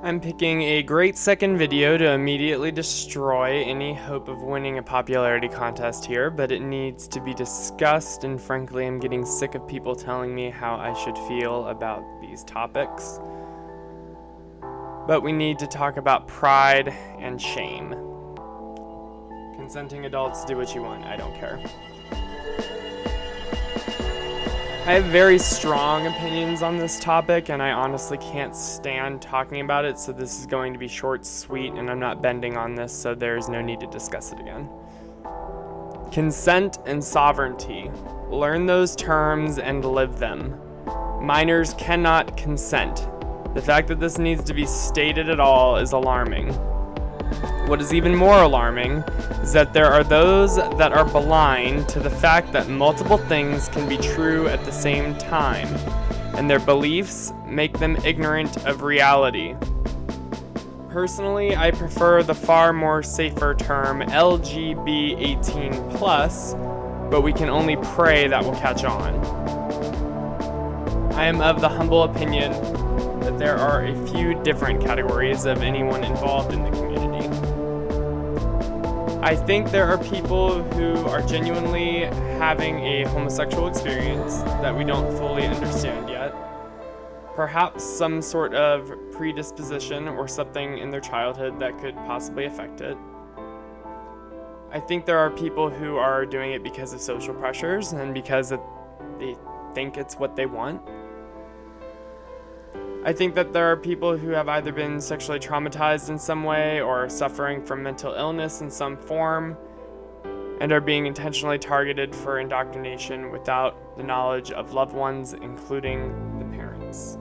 I'm picking a great second video to immediately destroy any hope of winning a popularity contest here, but it needs to be discussed, and frankly, I'm getting sick of people telling me how I should feel about these topics. But we need to talk about pride and shame. Consenting adults, do what you want, I don't care. I have very strong opinions on this topic, and I honestly can't stand talking about it, so this is going to be short, sweet, and I'm not bending on this, so there's no need to discuss it again. Consent and sovereignty. Learn those terms and live them. Minors cannot consent. The fact that this needs to be stated at all is alarming. What is even more alarming is that there are those that are blind to the fact that multiple things can be true at the same time, and their beliefs make them ignorant of reality. Personally, I prefer the far more safer term LGB18+, but we can only pray that will catch on. I am of the humble opinion that there are a few different categories of anyone involved in the community. I think there are people who are genuinely having a homosexual experience that we don't fully understand yet. Perhaps some sort of predisposition or something in their childhood that could possibly affect it. I think there are people who are doing it because of social pressures and because they think it's what they want. I think that there are people who have either been sexually traumatized in some way or suffering from mental illness in some form and are being intentionally targeted for indoctrination without the knowledge of loved ones, including the parents.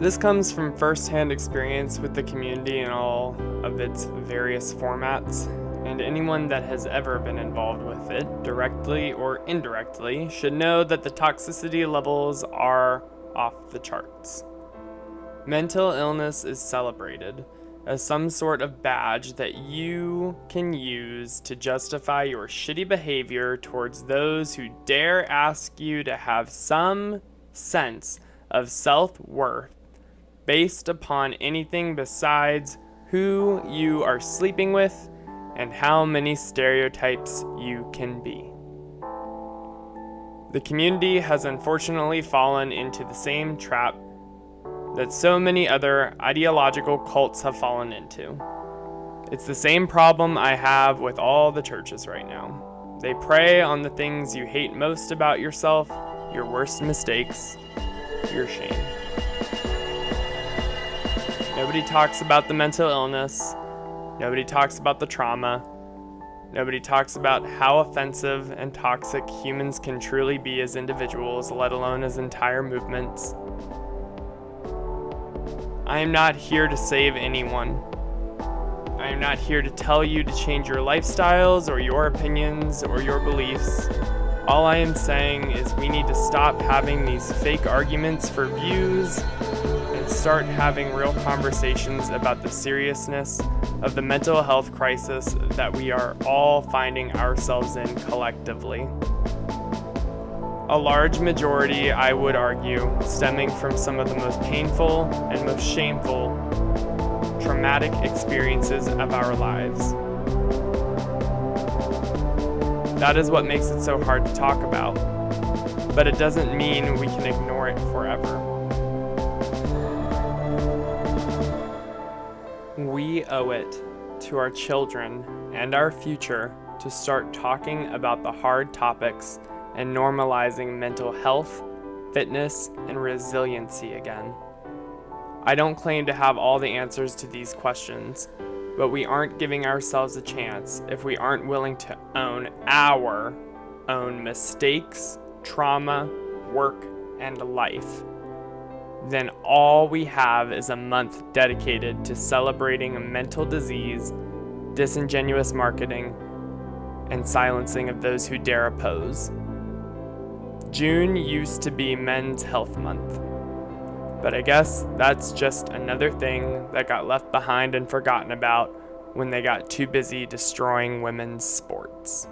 This comes from first-hand experience with the community in all of its various formats. And anyone that has ever been involved with it, directly or indirectly, should know that the toxicity levels are off the charts. Mental illness is celebrated as some sort of badge that you can use to justify your shitty behavior towards those who dare ask you to have some sense of self-worth based upon anything besides who you are sleeping with and how many stereotypes you can be. The community has unfortunately fallen into the same trap that so many other ideological cults have fallen into. It's the same problem I have with all the churches right now. They prey on the things you hate most about yourself, your worst mistakes, your shame. Nobody talks about the mental illness. Nobody talks about the trauma. Nobody talks about how offensive and toxic humans can truly be as individuals, let alone as entire movements. I am not here to save anyone. I am not here to tell you to change your lifestyles or your opinions or your beliefs. All I am saying is we need to stop having these fake arguments for views and start having real conversations about the seriousness of the mental health crisis that we are all finding ourselves in collectively. A large majority, I would argue, stemming from some of the most painful and most shameful, traumatic experiences of our lives. That is what makes it so hard to talk about, but it doesn't mean we can ignore it forever. We owe it to our children and our future to start talking about the hard topics and normalizing mental health, fitness, and resiliency again. I don't claim to have all the answers to these questions, but we aren't giving ourselves a chance if we aren't willing to own our own mistakes, trauma, work, and life. Then all we have is a month dedicated to celebrating a mental disease, disingenuous marketing, and silencing of those who dare oppose. June used to be Men's Health Month, but I guess that's just another thing that got left behind and forgotten about when they got too busy destroying women's sports.